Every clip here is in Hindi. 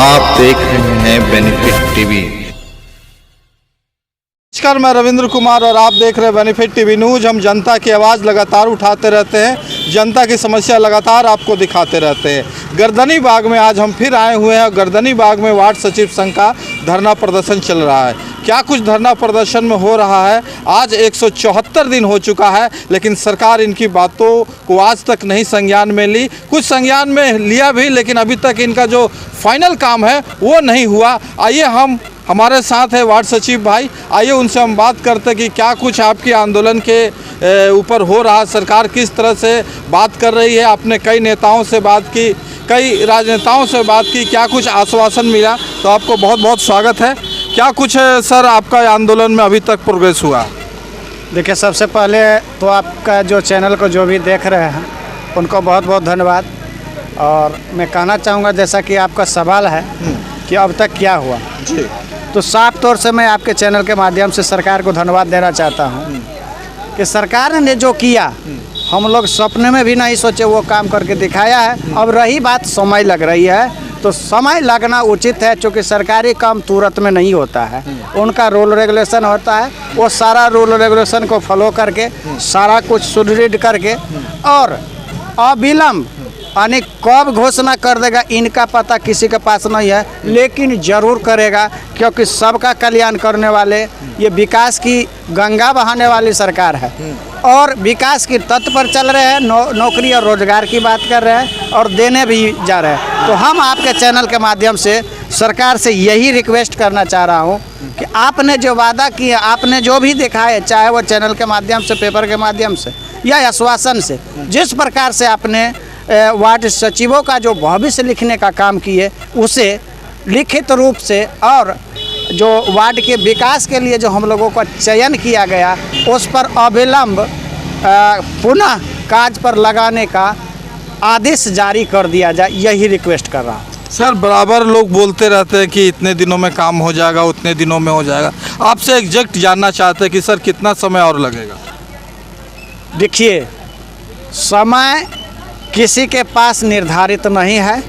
आप देख रहे हैं बेनिफिट टीवी। नमस्कार, मैं रविंद्र कुमार और आप देख रहे हैं बेनिफिट टीवी न्यूज़। हम जनता की आवाज़ लगातार उठाते रहते हैं, जनता की समस्या लगातार आपको दिखाते रहते हैं। गर्दनी बाग में आज हम फिर आए हुए हैं। गर्दनी बाग में वार्ड सचिव संघ का धरना प्रदर्शन चल रहा है। क्या कुछ धरना प्रदर्शन में हो रहा है? आज 174 दिन हो चुका है, लेकिन सरकार इनकी बातों को आज तक नहीं संज्ञान में ली। कुछ संज्ञान में लिया भी, लेकिन अभी तक इनका जो फाइनल काम है वो नहीं हुआ। आइए हमारे साथ है वार्ड सचिव भाई, आइए उनसे हम बात करते हैं कि क्या कुछ आपके आंदोलन के ऊपर हो रहा है, सरकार किस तरह से बात कर रही है। आपने कई नेताओं से बात की, कई राजनेताओं से बात की, क्या कुछ आश्वासन मिला? तो आपको बहुत बहुत स्वागत है। क्या कुछ सर आपका आंदोलन में अभी तक प्रोग्रेस हुआ? देखिए, सबसे पहले तो आपका जो चैनल को जो भी देख रहे हैं उनको बहुत बहुत धन्यवाद। और मैं कहना चाहूँगा, जैसा कि आपका सवाल है कि अब तक क्या हुआ जी, तो साफ तौर से मैं आपके चैनल के माध्यम से सरकार को धन्यवाद देना चाहता हूँ कि सरकार ने जो किया हम लोग सपने में भी नहीं सोचे, वो काम करके दिखाया है। अब रही बात समय लग रही है, तो समय लगना उचित है, क्योंकि सरकारी काम तुरंत में नहीं होता है। उनका रूल रेगुलेशन होता है, वो सारा रूल रेगुलेशन को फॉलो करके सारा कुछ सुदृढ़ करके और अविलंब यानी कब घोषणा कर देगा इनका पता किसी के पास नहीं है, लेकिन ज़रूर करेगा, क्योंकि सबका कल्याण करने वाले, ये विकास की गंगा बहाने वाली सरकार है और विकास की तत्व पर चल रहे हैं। नौकरी और रोजगार की बात कर रहे हैं और देने भी जा रहे हैं। तो हम आपके चैनल के माध्यम से सरकार से यही रिक्वेस्ट करना चाह रहा हूँ कि आपने जो वादा किया, आपने जो भी दिखाए, चाहे वो चैनल के माध्यम से, पेपर के माध्यम से या आश्वासन से, जिस प्रकार से आपने वार्ड सचिवों का जो भविष्य लिखने का काम किए, उसे लिखित रूप से, और जो वार्ड के विकास के लिए जो हम लोगों का चयन किया गया, उस पर अविलंब पुनः कार्य पर लगाने का आदेश जारी कर दिया जाए, यही रिक्वेस्ट कर रहा हूँ। सर बराबर लोग बोलते रहते हैं कि इतने दिनों में काम हो जाएगा, उतने दिनों में हो जाएगा। आपसे एग्जैक्ट जानना चाहते हैं कि सर कितना समय और लगेगा? देखिए, समय किसी के पास निर्धारित नहीं है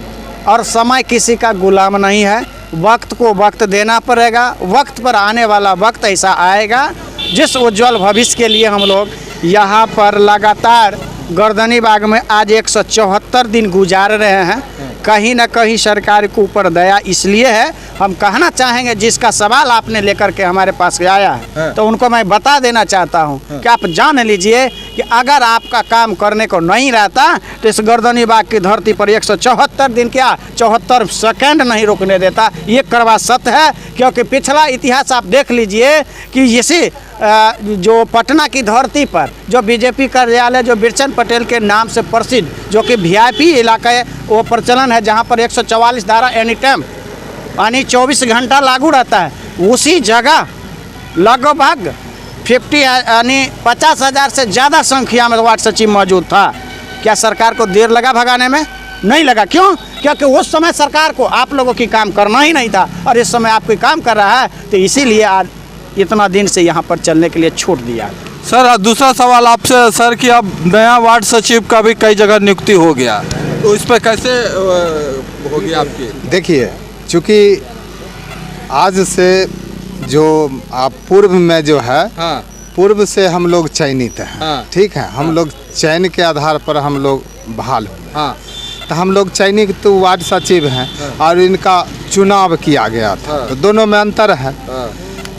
और समय किसी का गुलाम नहीं है। वक्त को वक्त देना पड़ेगा। वक्त पर आने वाला वक्त ऐसा आएगा जिस उज्जवल भविष्य के लिए हम लोग यहाँ पर लगातार गर्दनी बाग में आज 174 दिन गुजार रहे हैं। कहीं ना कहीं सरकार के ऊपर दया इसलिए है, हम कहना चाहेंगे, जिसका सवाल आपने लेकर के हमारे पास आया है तो उनको मैं बता देना चाहता हूं कि आप जान लीजिए कि अगर आपका काम करने को नहीं रहता तो इस गर्दनी बाग की धरती पर 174 दिन क्या 74 सेकंड नहीं रुकने देता। ये करवा सत्य है, क्योंकि पिछला इतिहास आप देख लीजिए कि इसी जो पटना की धरती पर जो बीजेपी कार्यालय, जो बिरचन पटेल के नाम से प्रसिद्ध, जो कि वीआईपी इलाका है, वो प्रचलन है, जहाँ पर 144 धारा एनी टाइम यानी 24 घंटा लागू रहता है। उसी जगह लगभग 50,000 से ज़्यादा संख्या में वार्ड सचिव मौजूद था। क्या सरकार को देर लगा भगाने में? नहीं लगा। क्यों? क्योंकि उस समय सरकार को आप लोगों की काम करना ही नहीं था, और इस समय आप कोई काम कर रहा है, तो इसीलिए आज इतना दिन से यहाँ पर चलने के लिए छूट दिया। सर दूसरा सवाल आपसे सर कि अब नया वार्ड सचिव का भी कई जगह नियुक्ति हो गया, तो इस पर कैसे होगी आपकी? देखिए, चूँकि आज से जो आप पूर्व में जो है, हाँ, पूर्व से हम लोग चयनित हैं, हाँ, ठीक है, हम लोग चयन के आधार पर हम लोग बहाल हुए, हाँ, तो हम लोग चयनित तो वार्ड सचिव हैं, और इनका चुनाव किया गया था, तो दोनों में अंतर है।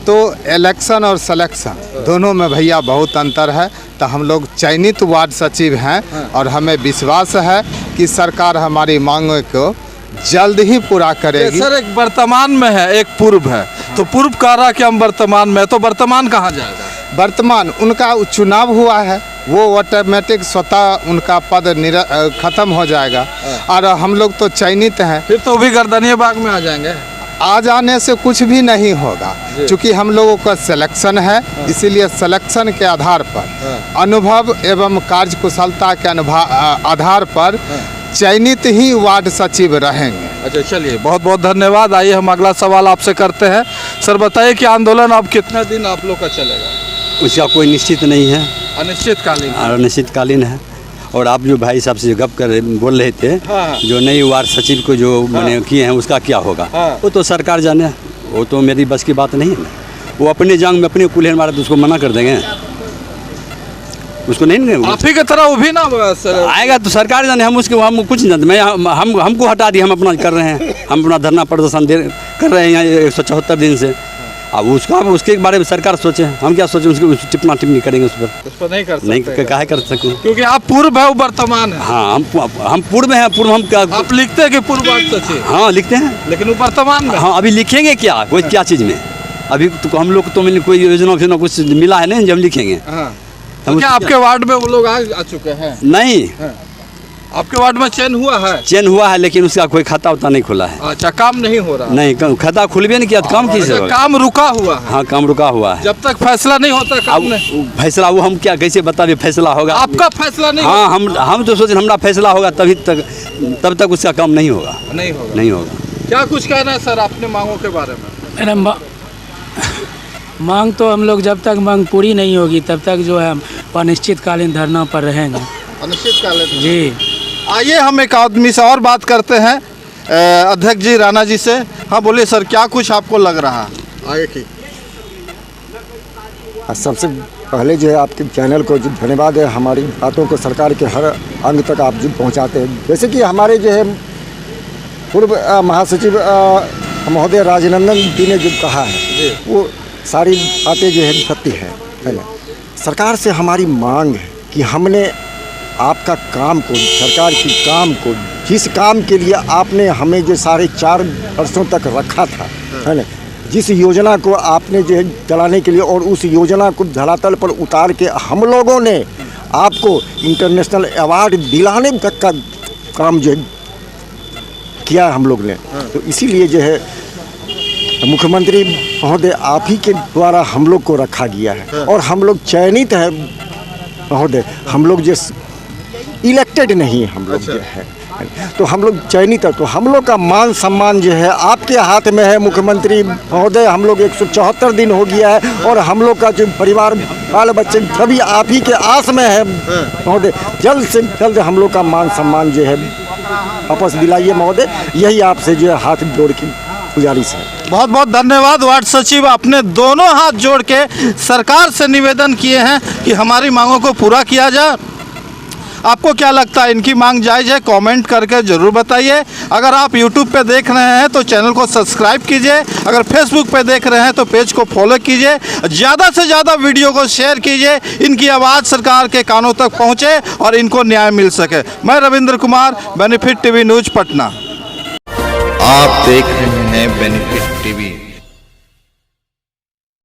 तो इलेक्शन और सिलेक्शन दोनों में भैया बहुत अंतर है। तो हम लोग चयनित वार्ड सचिव हैं और हमें विश्वास है कि सरकार हमारी मांगों को जल्द ही पूरा करेगी। सर एक वर्तमान में है, एक पूर्व है, तो पूर्व कह रहा कि हम वर्तमान में, तो वर्तमान कहाँ जाएगा? वर्तमान उनका चुनाव हुआ है, वो ऑटोमेटिक स्वतः उनका पद खत्म हो जाएगा, और हम लोग तो चयनित हैं। फिर तो भी गर्दनी बाग में आ जाएंगे। आ जाने से कुछ भी नहीं होगा, क्योंकि हम लोगों का सिलेक्शन है, इसीलिए सिलेक्शन के आधार पर, अनुभव एवं कार्यकुशलता के आधार पर चयनित ही वार्ड सचिव रहेंगे। अच्छा, चलिए बहुत बहुत धन्यवाद। आइए हम अगला सवाल आपसे करते हैं। सर बताइए कि आंदोलन अब कितने दिन आप लोग का चलेगा? उसका कोई निश्चित नहीं है, अनिश्चितकालीन। अनिश्चितकालीन है, और आप जो भाई साहब से गप कर बोल रहे थे, हाँ। जो नई वार्ड सचिव को जो मैंने किए हैं उसका क्या होगा, हाँ। वो तो सरकार जाने, वो तो मेरी बस की बात नहीं है ना। वो अपने जांग में अपने कुल्हेड़ मारे तो उसको मना कर देंगे, उसको नहीं आप ही की तरह वो भी ना सर आएगा तो सरकार जाने, हम उसके हम कुछ नहीं जानते। मैं हमको हटा दिए, हम अपना कर रहे हैं, हम अपना धरना प्रदर्शन कर रहे हैं यहाँ 174 दिन से। अब उसके बारे में सरकार सोचे, हम क्या सोचें, उसको टिप्पणी टिप्पणी करेंगे उस पर नहीं कर नहीं सकते काहे कर सकते, क्योंकि आप पूर्व है, वो वर्तमान है। हाँ हम पूर्व में हैं, पूर्व हम क्या आप लिखते हैं कि पूर्व वार्ड सचिव, हाँ लिखते हैं, लेकिन वो वर्तमान में। हाँ अभी लिखेंगे क्या, कोई क्या चीज़ में, अभी तो हम लोग तो मैंने कोई योजना से ना कुछ मिला है नहीं, जब लिखेंगे हाँ। हम तो क्या आपके वार्ड में वो लोग आ चुके हैं? नहीं, आपके वार्ड में चयन हुआ है? चयन हुआ है लेकिन उसका कोई खाता उता नहीं खुला है। अच्छा, काम नहीं हो रहा? नहीं, खाता खुलबे नहीं किया तो काम किसे होगा? काम रुका हुआ है। हाँ काम रुका हुआ है, जब तक फैसला नहीं होता काम नहीं। फैसला वो हम क्या कैसे बतावे फैसला होगा? आपका फैसला नहीं हाँ हम तो सोचे हमारा फैसला होगा तब तक उसका काम नहीं होगा, नहीं होगा। क्या कुछ कहना है सर अपने मांगों के बारे में? अरे मांग तो हम लोग जब तक मांग पूरी नहीं होगी तब तक जो है हम अनिश्चितकालीन धरना पर रहेंगे। अनिश्चितकालीन जी। आइए हम एक आदमी से और बात करते हैं, अध्यक्ष जी राणा जी से। हाँ बोलिए सर, क्या कुछ आपको लग रहा है आगे की? सबसे पहले जो है आपके चैनल को जो धन्यवाद है, हमारी बातों को सरकार के हर अंग तक आप जो पहुंचाते हैं। जैसे कि हमारे जो है पूर्व महासचिव महोदय राजनंदन जी ने जो कहा है वो सारी बातें जो है सत्य है ना। सरकार से हमारी मांग है कि हमने आपका काम को, सरकार की काम को, जिस काम के लिए आपने हमें जो 4.5 वर्षों तक रखा था, है ना, जिस योजना को आपने जो है चलाने के लिए और उस योजना को धरातल पर उतार के हम लोगों ने आपको इंटरनेशनल अवार्ड दिलाने तक का काम जो है किया हम लोग ने। तो इसीलिए जो है मुख्यमंत्री महोदय आप ही के द्वारा हम लोग को रखा गया है और हम लोग चयनित है महोदय, हम लोग जो इलेक्टेड नहीं, हम लोग जो है तो हम लोग चयनित है। तो हम लोग का मान सम्मान जो है आपके हाथ में है मुख्यमंत्री महोदय। हम लोग 174 दिन हो गया है और हम लोग का जो परिवार बाल बच्चे सभी आप ही के आस में है महोदय। जल्द से जल्द हम लोग का मान सम्मान जो है वापस दिलाइए महोदय, यही आपसे जो है हाथ जोड़ के गुजारिश है। बहुत बहुत धन्यवाद। वार्ड सचिव अपने दोनों हाथ जोड़ के सरकार से निवेदन किए हैं कि हमारी मांगों को पूरा किया जाए। आपको क्या लगता है, इनकी मांग जायज़ है? कमेंट करके ज़रूर बताइए। अगर आप YouTube पे देख रहे हैं तो चैनल को सब्सक्राइब कीजिए, अगर Facebook पे देख रहे हैं तो पेज को फॉलो कीजिए, ज़्यादा से ज़्यादा वीडियो को शेयर कीजिए, इनकी आवाज़ सरकार के कानों तक पहुँचे और इनको न्याय मिल सके। मैं Ravindra Kumar, benefit TV news Patna. आप देख रहे हैं बेनिफिट टीवी।